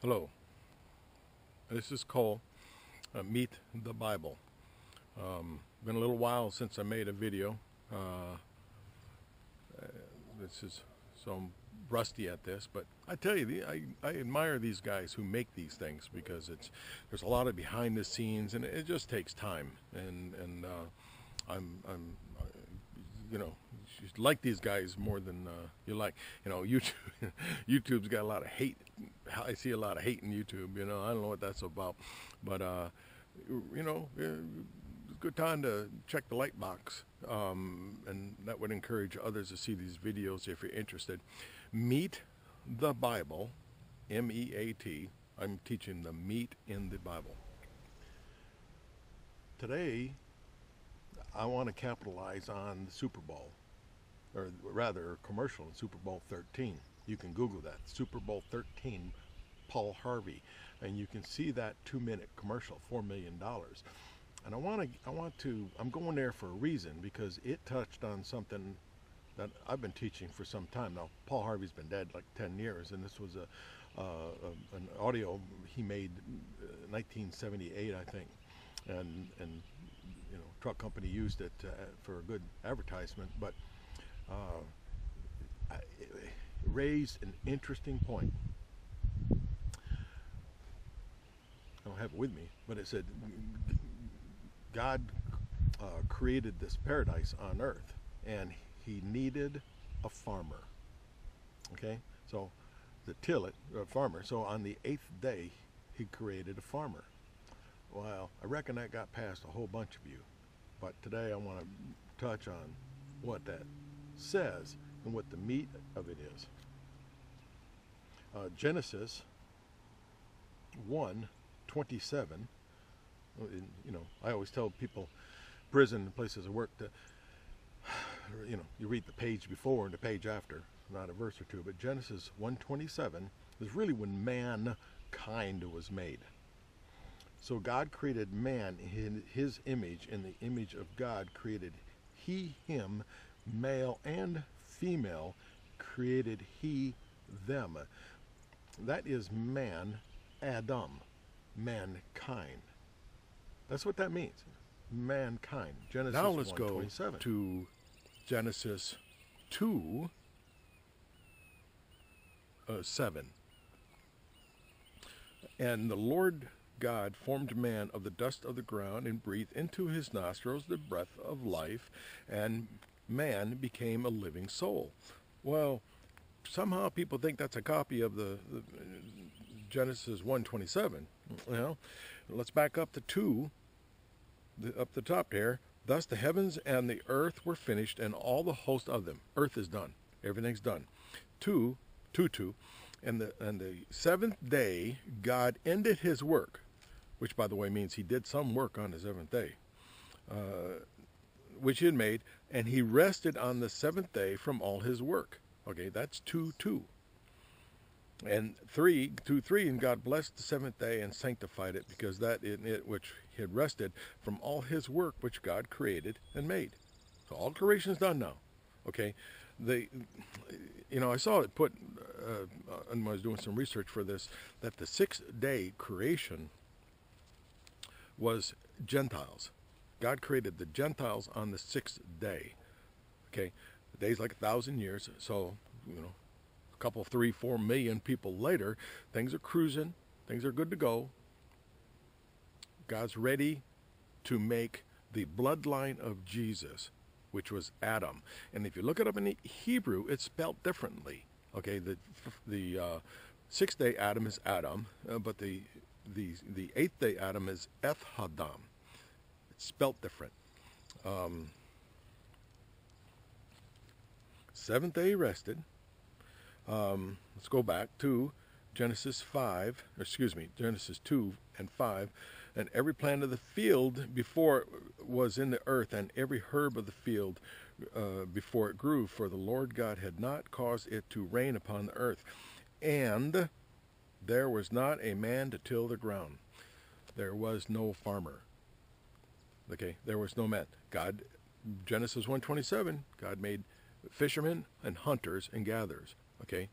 Hello, this is Cole. Meet the Bible. Been a little while since I made a video. This is so I'm rusty at this, but I tell you, I admire these guys who make these things because there's a lot of behind the scenes, and it just takes time. And I'm you know, you like these guys more than you like. YouTube. YouTube's got a lot of hate. I see a lot of hate in YouTube. I don't know what that's about, but it's a good time to check the like box, and that would encourage others to see these videos if you're interested. Meet the Bible, M-E-A-T. I'm teaching the meat in the Bible. Today, I want to capitalize on the Super Bowl, or rather, a commercial in Super Bowl 13. You can Google that, Super Bowl 13, Paul Harvey, and you can see that 2-minute commercial, $4 million. And I'm going there for a reason, because it touched on something that I've been teaching for some time now. Paul Harvey's been dead like 10 years, and this was an audio he made 1978, I think, and truck company used it for a good advertisement, but it raised an interesting point. I don't have it with me, but it said God created this paradise on earth, and he needed a farmer. Okay, so a farmer. So on the 8th day, he created a farmer. Well, I reckon that got past a whole bunch of you. But today I want to touch on what that says and what the meat of it is. Genesis 1:27. I always tell people, prison and places of work, to, you read the page before and the page after, not a verse or two. But Genesis 1:27 is really when mankind was made. So God created man in his image. In the image of God created he him, male and female created he them. That is man, Adam, mankind. That's what that means, mankind. Genesis 1:27. Now let's go to Genesis 2:7. And the Lord God formed man of the dust of the ground and breathed into his nostrils the breath of life, and man became a living soul. Well, somehow people think that's a copy of the Genesis 1:27. Let's back up to 2, up the top there. Thus the heavens and the earth were finished, and all the host of them. Earth is done. Everything's done. 2:2. And the 7th day God ended his work, which, by the way, means he did some work on the 7th day, which he had made, and he rested on the 7th day from all his work. Okay, that's 2:2. And 3:3, and God blessed the 7th day and sanctified it, because that in it which he had rested from all his work which God created and made. So all creation is done now. Okay, I saw it put, and I was doing some research for this, that the 6th-day creation was Gentiles. God created the Gentiles on the 6th day. Okay, the day's like 1,000 years, so a couple, 3-4 million people later, things are cruising, things are good to go. God's ready to make the bloodline of Jesus, which was Adam. And if you look it up in the Hebrew, it's spelled differently. Okay, the 6th day Adam is Adam, but the 8th day Adam is Eth-Hadam. It's spelt different. 7th day rested. Let's go back to Genesis 2 and 5. And every plant of the field before was in the earth, and every herb of the field before it grew, for the Lord God had not caused it to rain upon the earth. And there was not a man to till the ground. There was no farmer. Okay, there was no man. God, Genesis 1:27, God made fishermen and hunters and gatherers. Okay,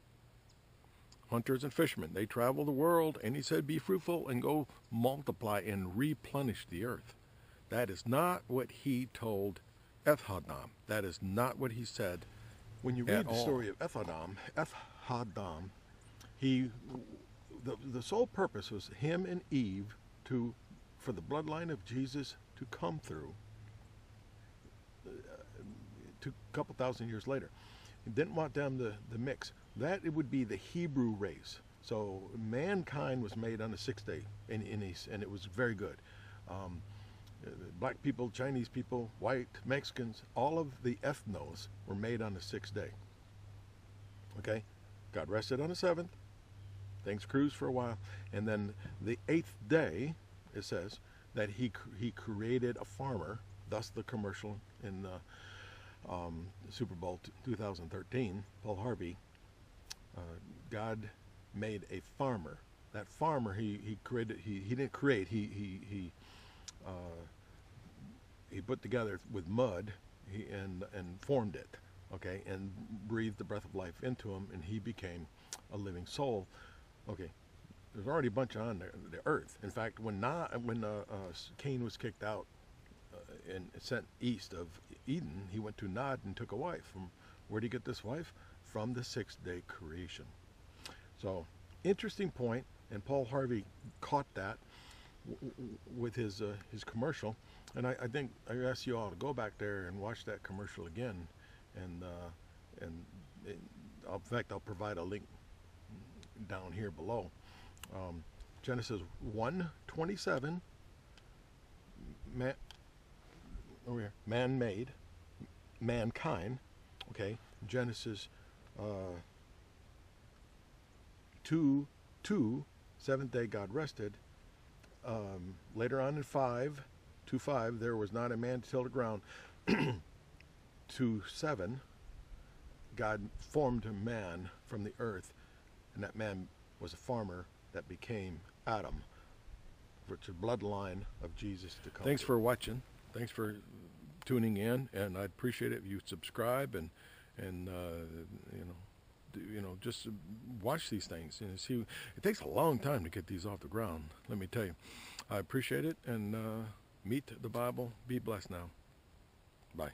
hunters and fishermen. They travel the world, and he said, be fruitful and go multiply and replenish the earth. That is not what he told Ethadam. That is not what he said. When you read the story of Ethadam, the sole purpose was him and Eve for the bloodline of Jesus to come through a couple thousand years later. He didn't want them to mix. That it would be the Hebrew race. So mankind was made on the sixth day, and it was very good. Black people, Chinese people, white, Mexicans, all of the ethnos were made on the sixth day. Okay? God rested on the seventh. Things cruised for a while. And then the eighth day, it says, that he created a farmer, thus the commercial in Super Bowl 2013, Paul Harvey. God made a farmer. That farmer he created, he didn't create, he put together with mud and formed it, okay, and breathed the breath of life into him, and he became a living soul. Okay, there's already a bunch on the earth. In fact, when Cain was kicked out and sent east of Eden, he went to Nod and took a wife. Where did he get this wife? From the sixth day creation. So, interesting point, and Paul Harvey caught that with his commercial, and I think I ask you all to go back there and watch that commercial again, and in fact I'll provide a link down here below. Genesis 1:27, over here, man made, mankind. Okay, Genesis 2:2, seventh day God rested. Later on in 5:2:5, there was not a man to till the ground. 2:7, God formed a man from the earth, and that man was a farmer that became Adam, which is a bloodline of Jesus to come. Thanks for watching. Thanks for tuning in, and I'd appreciate it if you subscribe and just watch these things and see. It takes a long time to get these off the ground, let me tell you. I appreciate it, and meet the Bible. Be blessed now. Bye.